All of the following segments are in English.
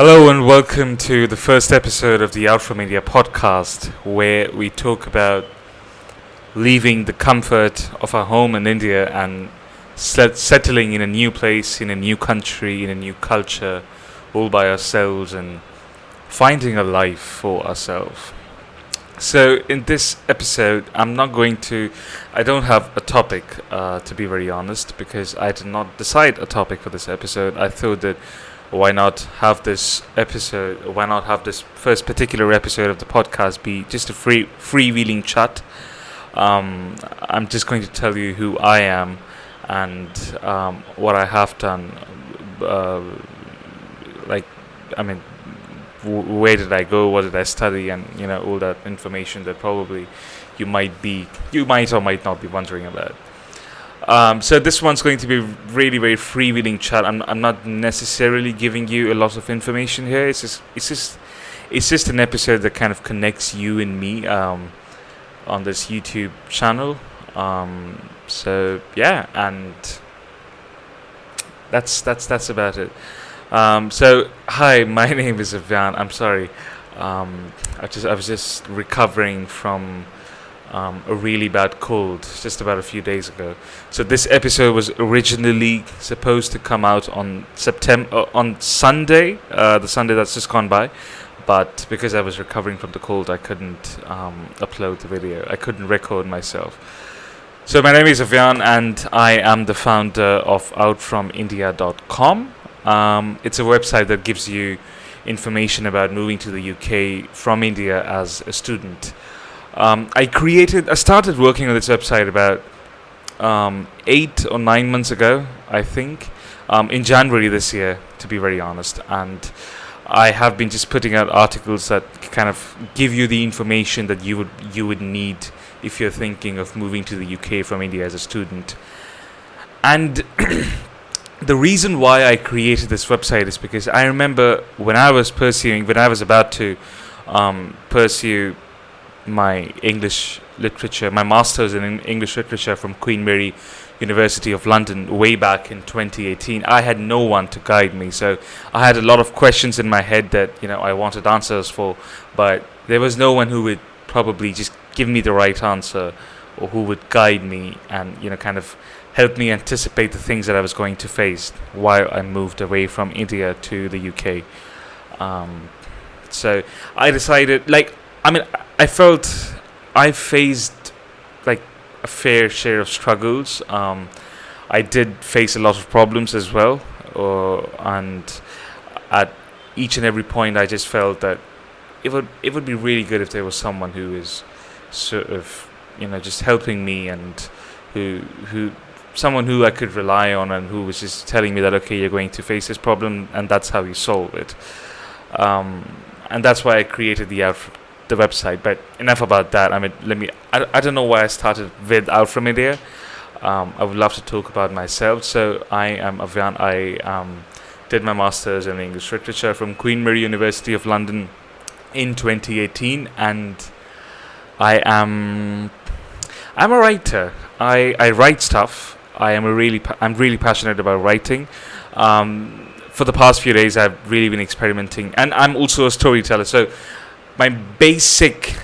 Hello and welcome to the first episode of the Out from India podcast, where we talk about leaving the comfort of our home in India and settling in a new place, in a new country, in a new culture, all by ourselves and finding a life for ourselves. So, in this episode, I don't have a topic, to be very honest, because I did not decide a topic for this episode. I thought that why not have this episode, why not have this first particular episode of the podcast be just a freewheeling chat. I'm just going to tell you who I am and what I have done. Uh, like, I mean, where did I go? What did I study? And all that information that probably you might or might not be wondering about. So this one's going to be really very freewheeling chat. I'm not necessarily giving you a lot of information here. It's just an episode that kind of connects you and me on this YouTube channel. So yeah, and that's about it. So hi, my name is Avyan. I'm sorry. I was just recovering from a really bad cold just about a few days ago. So this episode was originally supposed to come out on Sunday, the Sunday that's just gone by. But because I was recovering from the cold, I couldn't upload the video. I couldn't record myself. So my name is Avyan, and I am the founder of outfromindia.com. It's a website that gives you information about moving to the UK from India as a student. I started working on this website about 8 or 9 months ago, I think, in January this year, to be very honest. And I have been just putting out articles that kind of give you the information that you would need if you're thinking of moving to the UK from India as a student. And the reason why I created this website is because I remember when I was about to pursue my English literature, my master's in English literature from Queen Mary University of London way back in 2018. I had no one to guide me, so I had a lot of questions in my head that I wanted answers for, but there was no one who would probably just give me the right answer or who would guide me and kind of help me anticipate the things that I was going to face while I moved away from India to the UK. So I decided, I felt I faced like a fair share of struggles. I did face a lot of problems as well, and at each and every point, I just felt that it would be really good if there was someone who is sort of just helping me and someone who I could rely on and who was just telling me that, okay, you're going to face this problem and that's how you solve it. And that's why I created the website. But enough about that. I don't know why I started with Out from India. I would love to talk about myself. So I am Avyan. I did my master's in English literature from Queen Mary University of London in 2018, and I'm a writer. I write stuff. I'm really passionate about writing. For the past few days, I've really been experimenting, and I'm also a storyteller. So my basic,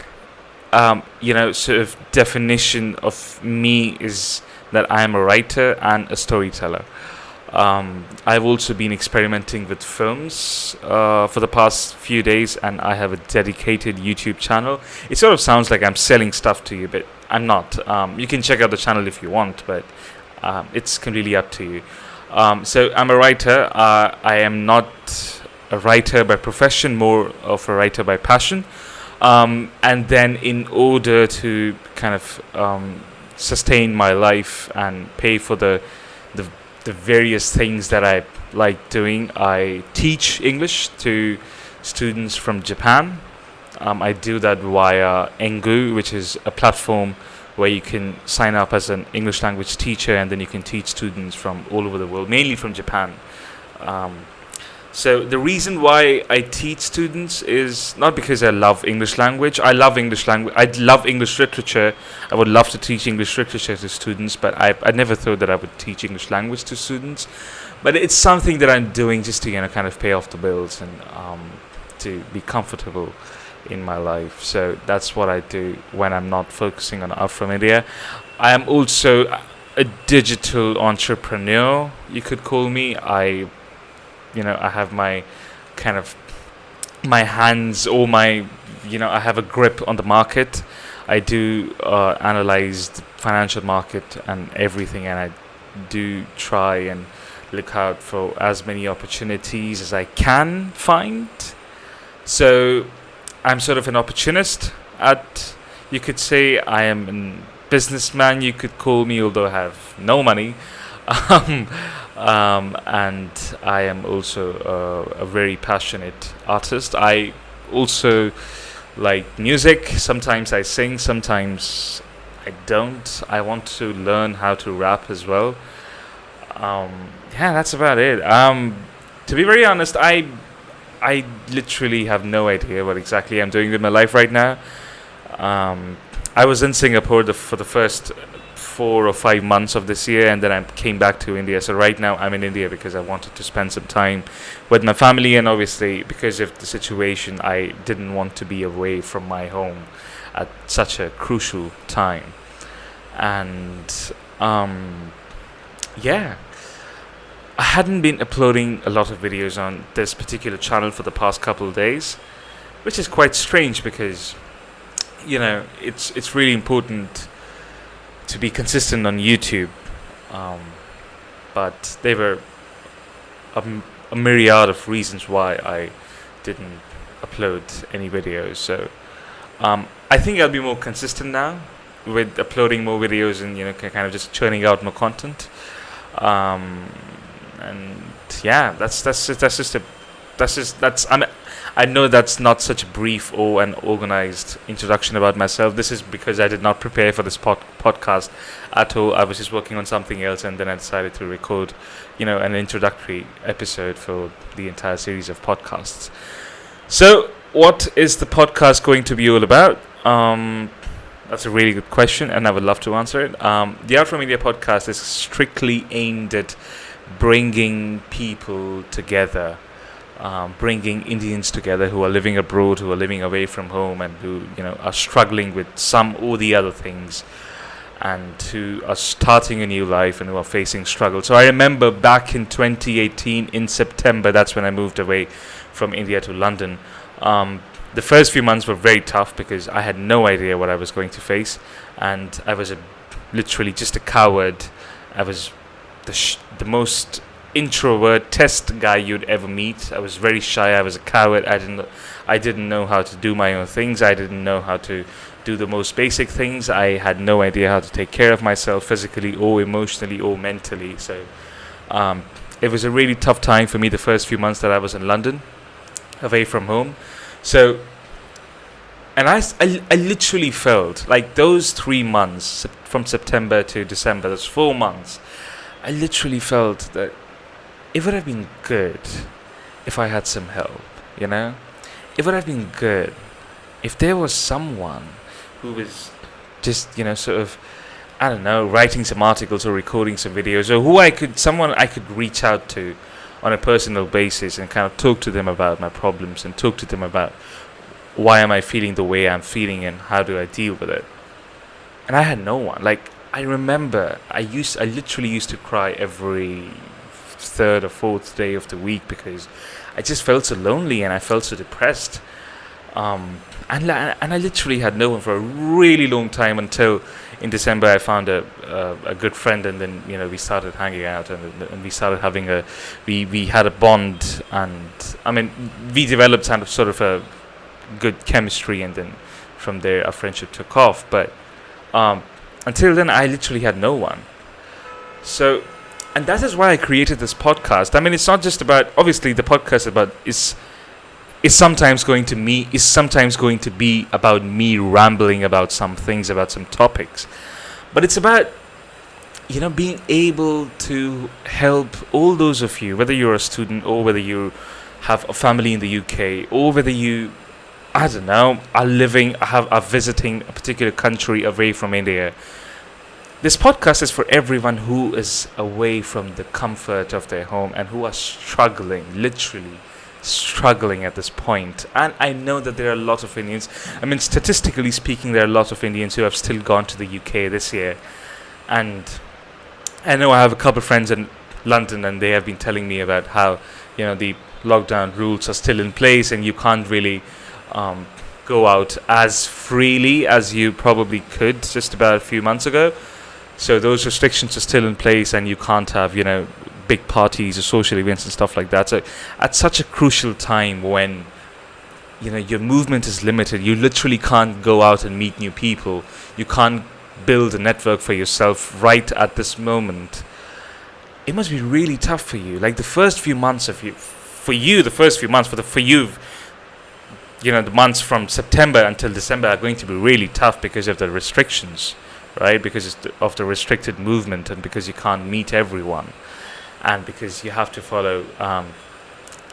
sort of definition of me is that I am a writer and a storyteller. I've also been experimenting with films for the past few days, and I have a dedicated YouTube channel. It sort of sounds like I'm selling stuff to you, but I'm not. You can check out the channel if you want, but it's completely up to you. So I'm a writer. I am not a writer by profession, more of a writer by passion. And then in order to kind of sustain my life and pay for the various things that I like doing, I teach English to students from Japan. I do that via Engu, which is a platform where you can sign up as an English language teacher, and then you can teach students from all over the world, mainly from Japan. So the reason why I teach students is not because I love English language. I love English language. I love English literature. I would love to teach English literature to students, but I never thought that I would teach English language to students. But it's something that I'm doing just to kind of pay off the bills and to be comfortable in my life. So that's what I do when I'm not focusing on art from India. I am also a digital entrepreneur, you could call me. I have my kind of my hands or my, I have a grip on the market. I do analyze the financial market and everything, and I do try and look out for as many opportunities as I can find. So I'm sort of an opportunist. You could say I am a businessman. You could call me, although I have no money. Um, and I am also a very passionate artist. I also like music. Sometimes I sing, sometimes I don't. I want to learn how to rap as well. Yeah, that's about it. To be very honest, I literally have no idea what exactly I'm doing with my life right now. I was in Singapore for the first 4 or 5 months of this year, and then I came back to India. So right now I'm in India because I wanted to spend some time with my family, and obviously because of the situation, I didn't want to be away from my home at such a crucial time. And yeah, I hadn't been uploading a lot of videos on this particular channel for the past couple of days, which is quite strange because it's really important to be consistent on YouTube, but there were a myriad of reasons why I didn't upload any videos. So I think I'll be more consistent now with uploading more videos and kind of just churning out more content. And yeah, I know that's not such a brief or an organized introduction about myself. This is because I did not prepare for this podcast at all. I was just working on something else, and then I decided to record, an introductory episode for the entire series of podcasts. So, what is the podcast going to be all about? That's a really good question, and I would love to answer it. The Art from India podcast is strictly aimed at bringing people together, bringing Indians together who are living abroad, who are living away from home, and who are struggling with some or the other things, and who are starting a new life and who are facing struggle. So I remember back in 2018 in September, that's when I moved away from India to London. The first few months were very tough because I had no idea what I was going to face, and I was literally just a coward. I was the most introvert test guy you'd ever meet. I was very shy. I was a coward. I didn't know how to do my own things. I didn't know how to do the most basic things. I had no idea how to take care of myself physically or emotionally or mentally. So it was a really tough time for me the first few months that I was in London, away from home. So, and I literally felt like those 3 months, from September to December, those 4 months, I literally felt that it would have been good if I had some help, It would have been good if there was someone who was just, sort of, I don't know, writing some articles or recording some videos, or someone I could reach out to on a personal basis and kind of talk to them about my problems and talk to them about why am I feeling the way I'm feeling and how do I deal with it. And I had no one. Like, I remember I literally used to cry every third or fourth day of the week because I just felt so lonely and I felt so depressed. And I literally had no one for a really long time until in December I found a good friend, and then we started hanging out and we started having we had a bond, and I mean we developed sort of a good chemistry, and then from there our friendship took off. But until then I literally had no one. So, and that is why I created this podcast. I mean, it's not just about, obviously the podcast is sometimes going to be about me rambling about some things, about some topics, but it's about being able to help all those of you, whether you're a student or whether you're have a family in the UK, or whether you, I don't know, are visiting a particular country away from India. This podcast is for everyone who is away from the comfort of their home and who are struggling, literally struggling at this point. And I know that there are a lot of Indians. I mean, statistically speaking, there are a lot of Indians who have still gone to the UK this year. And I know I have a couple of friends in London, and they have been telling me about how, the lockdown rules are still in place, and you can't really go out as freely as you probably could just about a few months ago. So those restrictions are still in place, and you can't have, big parties or social events and stuff like that. So at such a crucial time when, your movement is limited, you literally can't go out and meet new people. You can't build a network for yourself right at this moment. It must be really tough for you. Like the first few months of the months from September until December are going to be really tough because of the restrictions, right? Because of the restricted movement, and because you can't meet everyone, and because you have to follow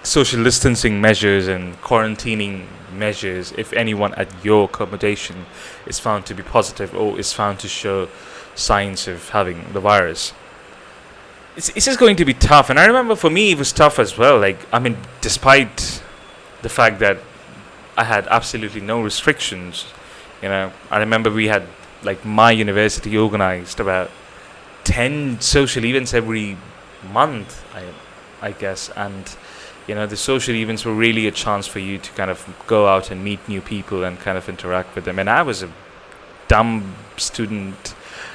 social distancing measures and quarantining measures if anyone at your accommodation is found to be positive or is found to show signs of having the virus. It's just going to be tough. And I remember for me it was tough as well. Despite the fact that I had absolutely no restrictions, I remember we had, my university organized about 10 social events every month, I guess. And the social events were really a chance for you to kind of go out and meet new people and kind of interact with them. And I was a dumb student.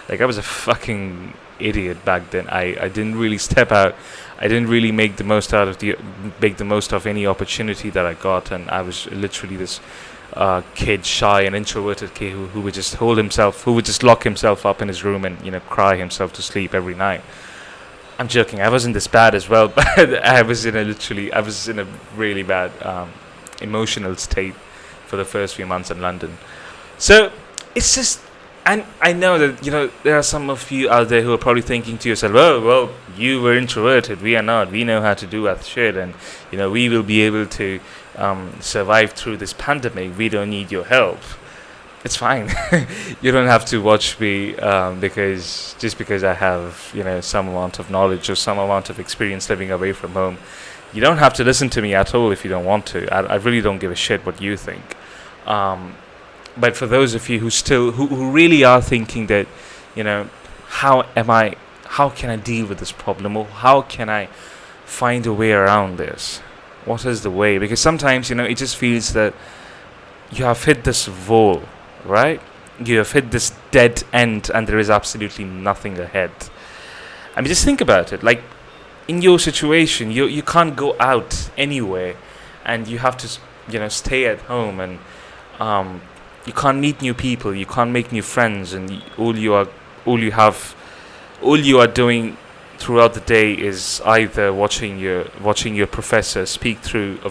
I was a fucking idiot back then. I didn't really step out. I didn't really make the most of any opportunity that I got. And I was literally this kid, shy and introverted kid who would just lock himself up in his room and, cry himself to sleep every night. I'm joking. I wasn't this bad as well, but I was in a really bad emotional state for the first few months in London. So it's just, and I know that there are some of you out there who are probably thinking to yourself, well, you were introverted. We are not. We know how to do our shit, and we will be able to survive through this pandemic. We don't need your help. It's fine. You don't have to watch me because I have some amount of knowledge or some amount of experience living away from home. You don't have to listen to me at all if you don't want to. I really don't give a shit what you think. But for those of you who really are thinking that how can I deal with this problem, or how can I find a way around this? What is the way? Because sometimes it just feels that you have hit this wall. Right? You have hit this dead end and there is absolutely nothing ahead. I mean, just think about it. In your situation, you can't go out anywhere, and you have to, stay at home, and you can't meet new people, you can't make new friends, and all you are doing throughout the day is either watching your professor speak through a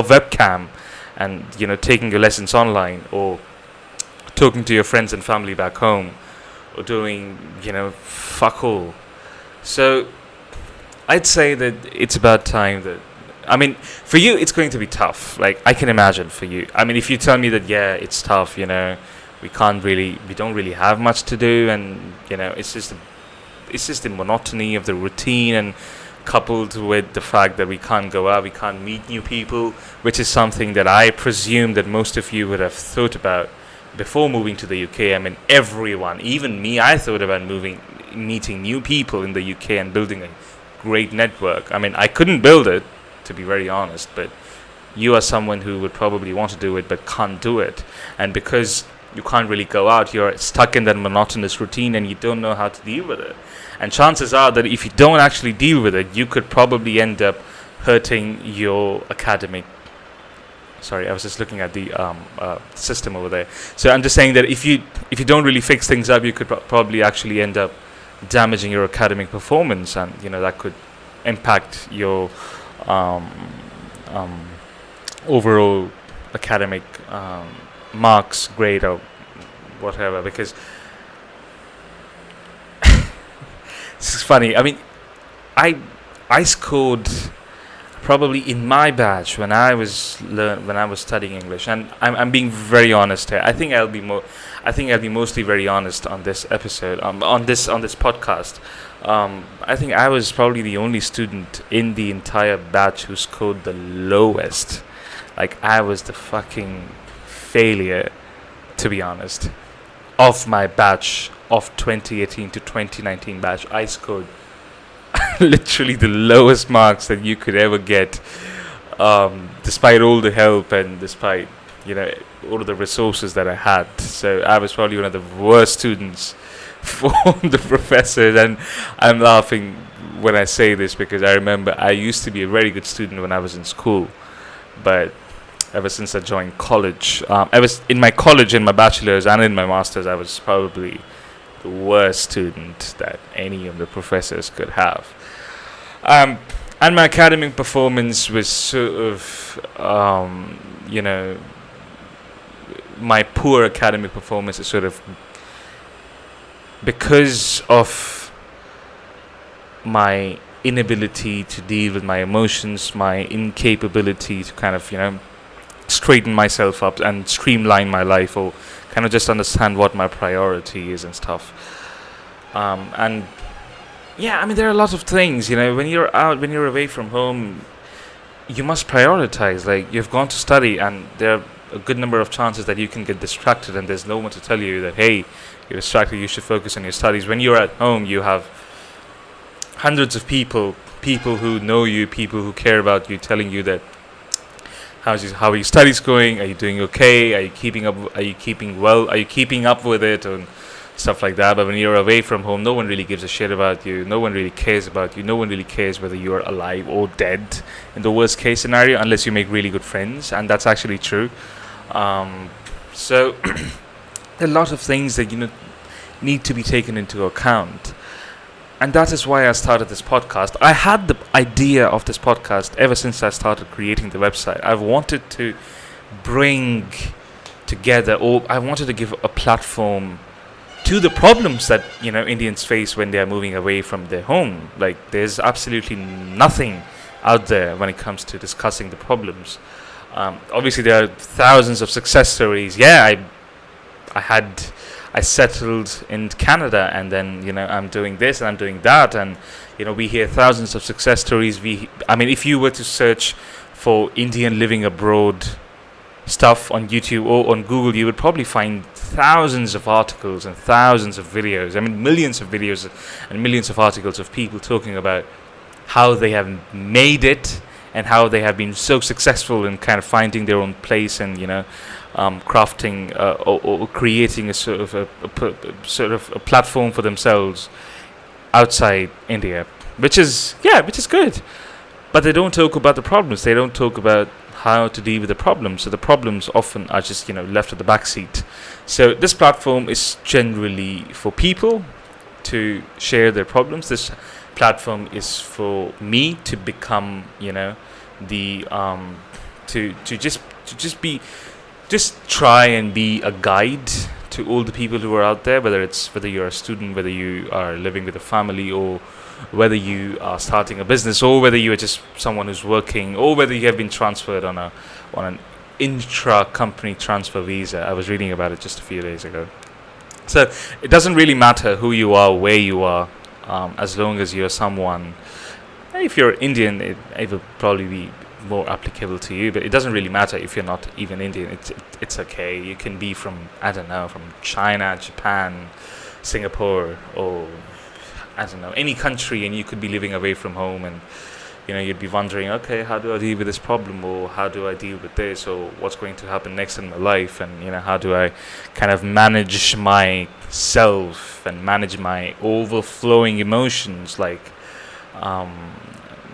webcam, and taking your lessons online, or talking to your friends and family back home, or doing fuck all. So I'd say that it's about time that, I mean, for you it's going to be tough. I can imagine for you. I mean, if you tell me that it's tough, we don't really have much to do, and it's just the monotony of the routine, and coupled with the fact that we can't go out, we can't meet new people, which is something that I presume that most of you would have thought about before moving to the UK. I mean, everyone, even me, I thought about meeting new people in the UK and building a great network. I mean, I couldn't build it, to be very honest, but you are someone who would probably want to do it but can't do it. And because you can't really go out, you're stuck in that monotonous routine and you don't know how to deal with it. And chances are that if you don't actually deal with it, you could probably end up hurting your academic. Sorry, I was just looking at the system over there. So I'm just saying that if you don't really fix things up, you could probably actually end up damaging your academic performance, and that could impact your overall academic marks, grade, or whatever. Because this is funny. I mean, I scored probably in my batch when I was studying English, and I'm being very honest here. I think I'll be mostly very honest on this episode, on this podcast. I think I was probably the only student in the entire batch who scored the lowest. Like, I was the fucking failure, to be honest, of my batch of 2018 to 2019 batch. I scored literally the lowest marks that you could ever get, despite all the help and despite, all of the resources that I had. So I was probably one of the worst students for the professors, and I'm laughing when I say this because I remember I used to be a very good student when I was in school, but ever since I joined college, I was in my college, in my bachelor's and in my master's, I was probably the worst student that any of the professors could have. And my academic performance was sort of, my poor academic performance is sort of because of my inability to deal with my emotions, my incapability to kind of, straighten myself up and streamline my life, or kind of just understand what my priority is and stuff. And yeah, I mean, there are a lot of things, when you're away from home, you must prioritize. Like, you've gone to study, and there are a good number of chances that you can get distracted, and there's no one to tell you that, hey, you're distracted, you should focus on your studies. When you're at home, you have hundreds of people who know you, people who care about you, telling you that how are your studies going? Are you doing okay? Are you keeping up? Are you keeping well? Are you keeping up with it and stuff like that? But when you're away from home, no one really gives a shit about you. No one really cares about you. No one really cares whether you're alive or dead in the worst case scenario, unless you make really good friends, and that's actually true. So a lot of things that need to be taken into account. And that is why I started this podcast. I had the idea of this podcast ever since I started creating the website. I've wanted to bring together, or I wanted to give a platform to the problems that, Indians face when they are moving away from their home. Like, there's absolutely nothing out there when it comes to discussing the problems. Obviously, there are thousands of success stories. Yeah, I settled in Canada, and then I'm doing this and I'm doing that, and we hear thousands of success stories. If you were to search for Indian living abroad stuff on YouTube or on Google, you would probably find thousands of articles and thousands of videos. Millions of videos and millions of articles of people talking about how they have made it and how they have been so successful in kind of finding their own place and crafting or creating a sort of a platform for themselves outside India, which is good. But they don't talk about the problems. They don't talk about how to deal with the problems. So the problems often are just left at the back seat. So this platform is generally for people to share their problems. This platform is for me to become just try and be a guide to all the people who are out there, whether you're a student, whether you are living with a family, or whether you are starting a business, or whether you are just someone who's working, or whether you have been transferred on an intra-company transfer visa. I was reading about it just a few days ago. So it doesn't really matter who you are, where you are, as long as you're someone. If you're Indian, it will probably be more applicable to you, but it doesn't really matter if you're not even Indian. It's okay. You can be from China, Japan, Singapore, or any country, and you could be living away from home, and you'd be wondering, okay, how do I deal with this problem, or how do I deal with this, or what's going to happen next in my life, and how do I kind of manage myself and manage my overflowing emotions,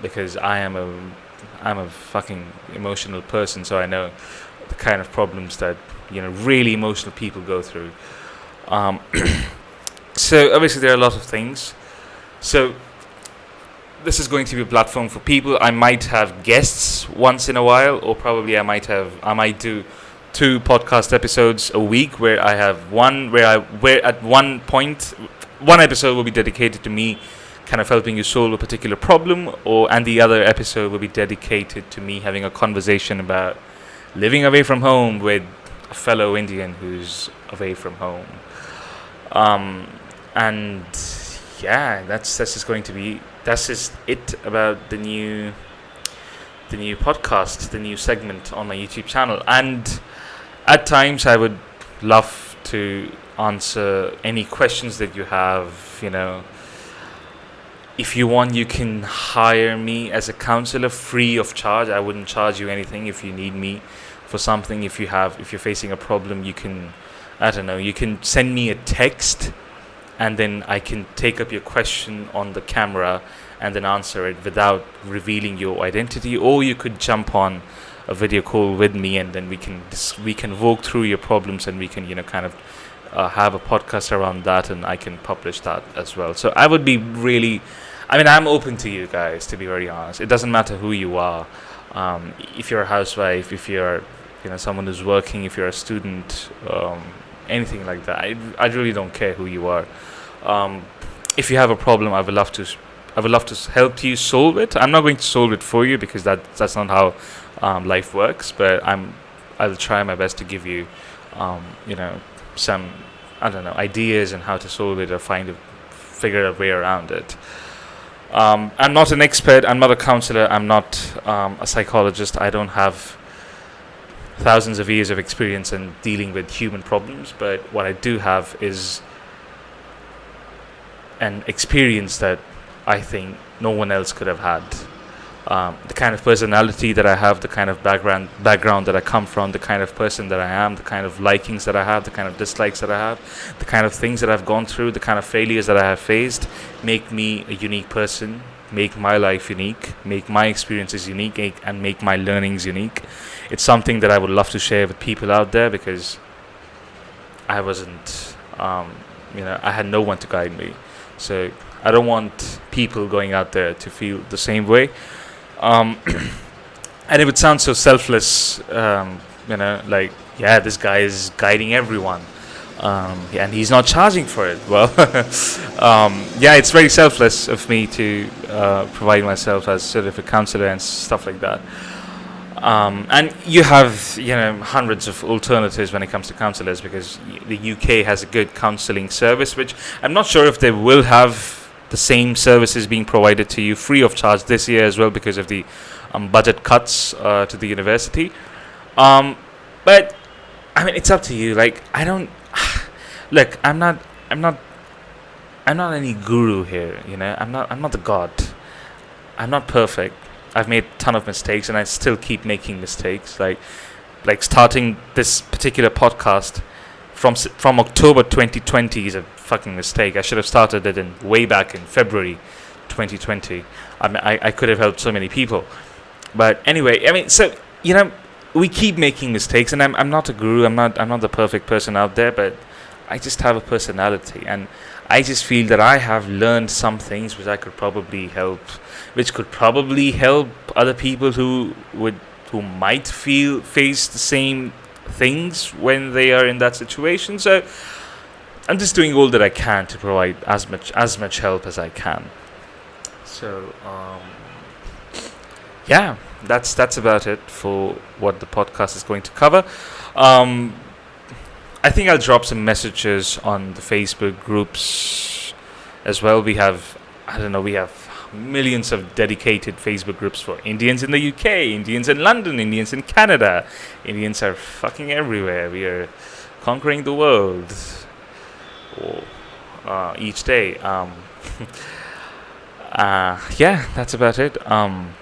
because I'm a fucking emotional person, so I know the kind of problems that really emotional people go through. So obviously there are a lot of things. So this is going to be a platform for people. I might have guests once in a while, or probably I might do 2 podcast episodes a week, where I have where at one point one episode will be dedicated to me kind of helping you solve a particular problem, and the other episode will be dedicated to me having a conversation about living away from home with a fellow Indian who's away from home. And yeah, that's just it about the new podcast, the new segment on my YouTube channel. And at times I would love to answer any questions that you have. If you want, you can hire me as a counselor free of charge. I wouldn't charge you anything. If you need me for something, if you're facing a problem, you can, I don't know, you can send me a text, and then I can take up your question on the camera and then answer it without revealing your identity. Or you could jump on a video call with me, and then we can walk through your problems, and we can kind of have a podcast around that, and I can publish that as well. So I would be really, I'm open to you guys, to be very honest. It doesn't matter who you are. If you're a housewife, if you're someone who's working, if you're a student, anything like that. I really don't care who you are. If you have a problem, I would love to help you solve it. I'm not going to solve it for you, because that's not how life works. But I'll try my best to give you some, I don't know, ideas on how to solve it, or figure a way around it. I'm not an expert. I'm not a counselor. I'm not a psychologist. I don't have thousands of years of experience in dealing with human problems. But what I do have is an experience that I think no one else could have had. The kind of personality that I have, the kind of background that I come from, the kind of person that I am, the kind of likings that I have, the kind of dislikes that I have, the kind of things that I've gone through, the kind of failures that I have faced, make me a unique person, make my life unique, make my experiences unique, and make my learnings unique. It's something that I would love to share with people out there, because I wasn't, I had no one to guide me. So I don't want people going out there to feel the same way. And it would sound so selfless, like, yeah, this guy is guiding everyone, and he's not charging for it. Well, yeah, it's very selfless of me to provide myself as sort of a counselor and stuff like that. And you have, hundreds of alternatives when it comes to counselors, because the UK has a good counseling service, which I'm not sure if they will have the same services being provided to you free of charge this year as well, because of the budget cuts to the university. But it's up to you. Like, I don't look. I'm not any guru here. I'm not the god. I'm not perfect. I've made a ton of mistakes, and I still keep making mistakes. Like starting this particular podcast from October 2020 is a fucking mistake. I should have started it way back in February 2020. I could have helped so many people. But anyway, so we keep making mistakes, and I'm not a guru. I'm not the perfect person out there, but I just have a personality, and I just feel that I have learned some things which could probably help other people who might face the same things when they are in that situation. So I'm just doing all that I can to provide as much help as I can. So yeah, that's about it for what the podcast is going to cover. I think I'll drop some messages on the Facebook groups as well. We have millions of dedicated Facebook groups for Indians in the UK, Indians in London, Indians in Canada. Indians are fucking everywhere. We are conquering the world each day. Yeah, that's about it. And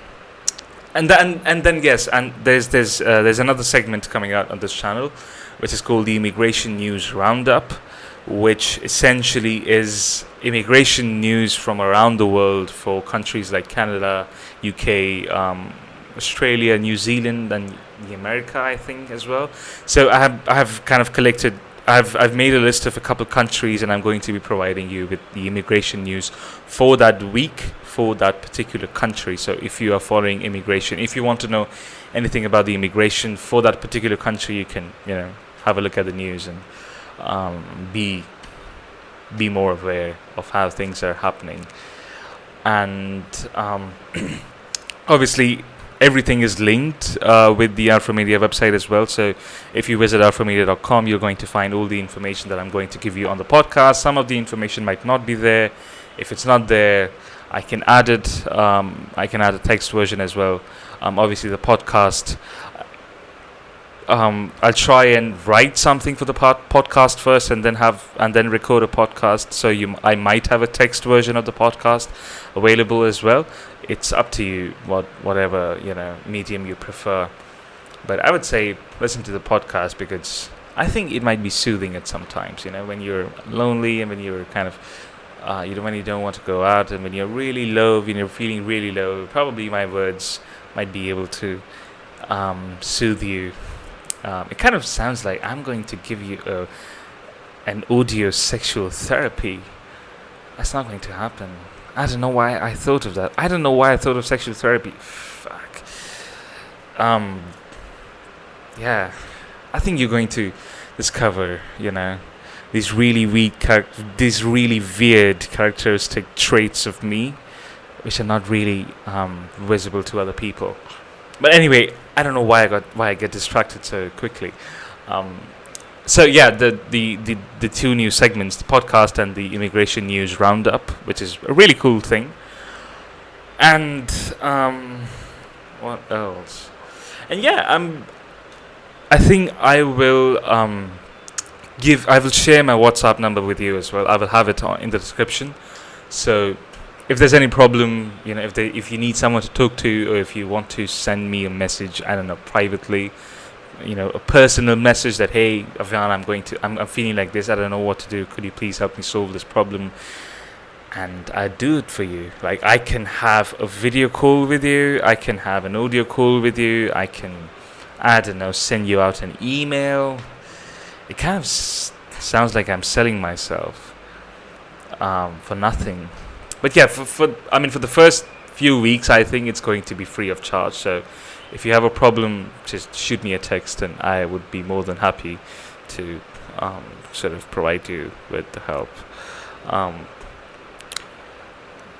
then yes, and there's another segment coming out on this channel, which is called the Immigration News Roundup, which essentially is immigration news from around the world for countries like Canada, UK, Australia, New Zealand, and America, I think, as well. So I have kind of collected. I've made a list of a couple countries, and I'm going to be providing you with the immigration news for that week, for that particular country. So if you are following immigration, if you want to know anything about the immigration for that particular country, you can have a look at the news and be more aware of how things are happening. and obviously everything is linked with the Alpha Media website as well. So if you visit alphamedia.com, you're going to find all the information that I'm going to give you on the podcast. Some of the information might not be there. If it's not there, I can add it. I can add a text version as well. Obviously, the podcast. I'll try and write something for the podcast first, and then record a podcast. So I might have a text version of the podcast available as well. It's up to you, whatever medium you prefer. But I would say listen to the podcast, because I think it might be soothing at sometimes. When you're lonely and when you're kind of when you don't want to go out, and when you're really low, when you're feeling really low, probably my words might be able to soothe you. It kind of sounds like I'm going to give you an audio sexual therapy. That's not going to happen. I don't know why I thought of that. I don't know why I thought of sexual therapy. Fuck. Yeah. I think you're going to discover, these really these really weird characteristic traits of me, which are not really visible to other people. But anyway, I don't know why I get distracted so quickly. So yeah, the two new segments, the podcast and the immigration news roundup, which is a really cool thing. And what else? And yeah, I think I will share my WhatsApp number with you as well. I will have it in the description. So if there's any problem, if you need someone to talk to, or if you want to send me a message, I don't know, privately, a personal message that, hey, Avian, I'm feeling like this, I don't know what to do, could you please help me solve this problem? And I do it for you. Like, I can have a video call with you, I can have an audio call with you, I can, I don't know, send you out an email. It kind of sounds like I'm selling myself for nothing. But yeah, for the first few weeks, I think it's going to be free of charge. So if you have a problem, just shoot me a text, and I would be more than happy to sort of provide you with the help.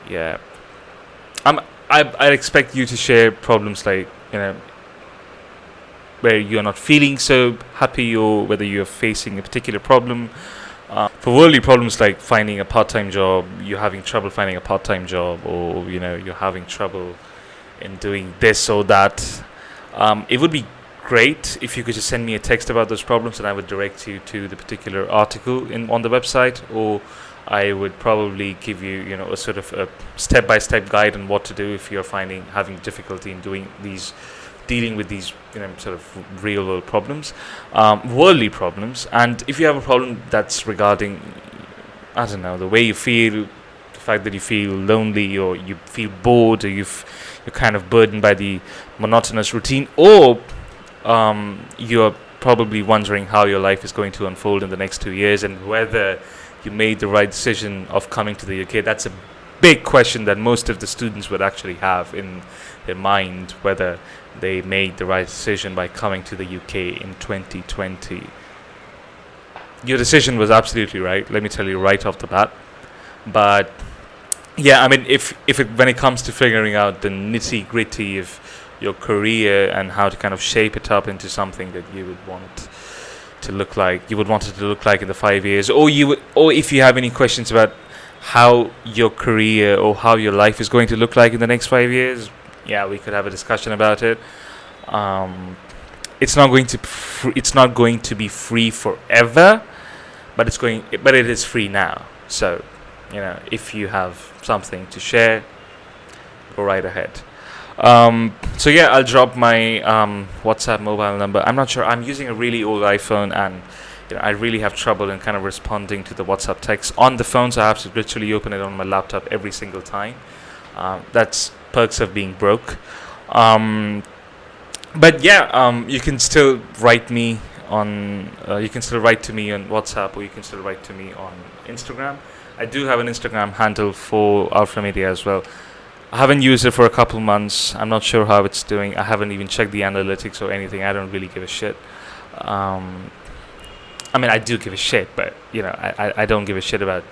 Yeah, I expect you to share problems like where you're not feeling so happy, or whether you're facing a particular problem. For worldly problems like finding a part-time job, you're having trouble finding a part-time job, or you're having trouble in doing this or that. It would be great if you could just send me a text about those problems, and I would direct you to the particular article on the website, or I would probably give you a sort of a step-by-step guide on what to do if you're having difficulty in dealing with these sort of real world problems, worldly problems. And if you have a problem that's regarding, I don't know, the way you feel, the fact that you feel lonely, or you feel bored, or you're kind of burdened by the monotonous routine, or you're probably wondering how your life is going to unfold in the next 2 years, and whether you made the right decision of coming to the UK. That's a big question that most of the students would actually have in their mind, whether they made the right decision by coming to the UK in 2020. Your decision was absolutely right, let me tell you right off the bat. But yeah, when it comes to figuring out the nitty gritty of your career and how to kind of shape it up into something that you would want to look like, you would want it to look like in the 5 years, or if you have any questions about how your career or how your life is going to look like in the next 5 years, yeah, we could have a discussion about it. It's not going to be free forever, but it is free now. So, if you have something to share, go right ahead. So yeah, I'll drop my WhatsApp mobile number. I'm not sure. I'm using a really old iPhone, and I really have trouble in kind of responding to the WhatsApp text on the phone, so I have to literally open it on my laptop every single time. That's perks of being broke. But yeah, you can still write me on. You can still write to me on WhatsApp, or you can still write to me on Instagram. I do have an Instagram handle for Alpha Media as well. I haven't used it for a couple months. I'm not sure how it's doing. I haven't even checked the analytics or anything. I don't really give a shit. I do give a shit, but I don't give a shit about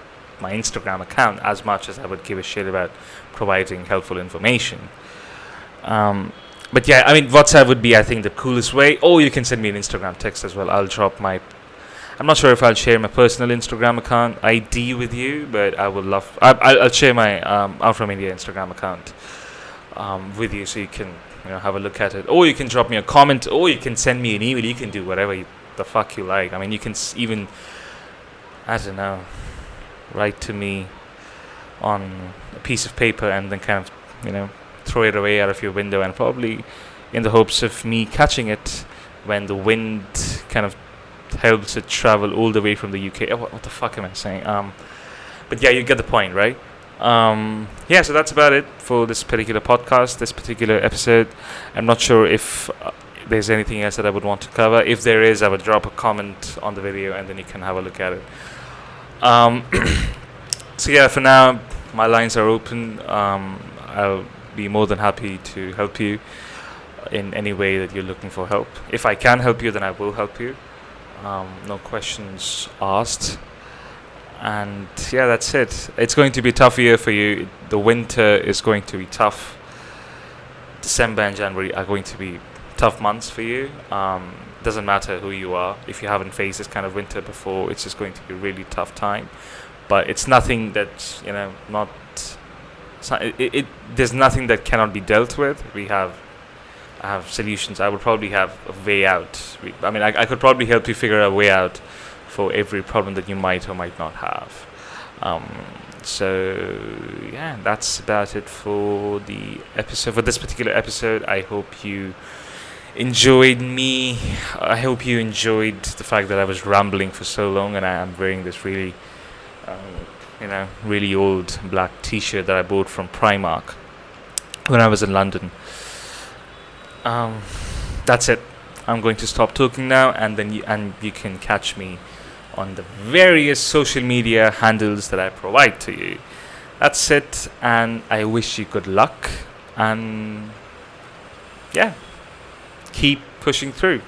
my Instagram account as much as I would give a shit about providing helpful information. But yeah, I mean, WhatsApp would be, I think, the coolest way. Or you can send me an Instagram text as well. I'm not sure if I'll share my personal Instagram account ID with you, but I would love. I'll share my Out from India Instagram account with you, so you can have a look at it. Or you can drop me a comment, or you can send me an email. You can do whatever the fuck you like. I mean, you can even, I don't know, write to me on a piece of paper and then kind of throw it away out of your window, and probably in the hopes of me catching it when the wind kind of helps it travel all the way from the UK. Oh, what the fuck am I saying? But yeah, you get the point, right? Yeah, so that's about it for this particular podcast, this particular episode. I'm not sure if there's anything else that I would want to cover. If there is, I would drop a comment on the video and then you can have a look at it. So yeah, for now, my lines are open. I'll be more than happy to help you in any way that you're looking for help. If I can help you, then I will help you. No questions asked. And yeah, that's it. It's going to be a tough year for you. The winter is going to be tough. December and January are going to be tough months for you. Doesn't matter who you are. If you haven't faced this kind of winter before, it's just going to be a really tough time. But it's nothing that, not... there's nothing that cannot be dealt with. I have solutions. I would probably have a way out. I could probably help you figure a way out for every problem that you might or might not have. So yeah, that's about it for the episode. For this particular episode, I hope you enjoyed me. I hope you enjoyed the fact that I was rambling for so long, and I am wearing this really, really old black T-shirt that I bought from Primark when I was in London. That's it. I'm going to stop talking now, and then you can catch me on the various social media handles that I provide to you. That's it, and I wish you good luck, and yeah, keep pushing through.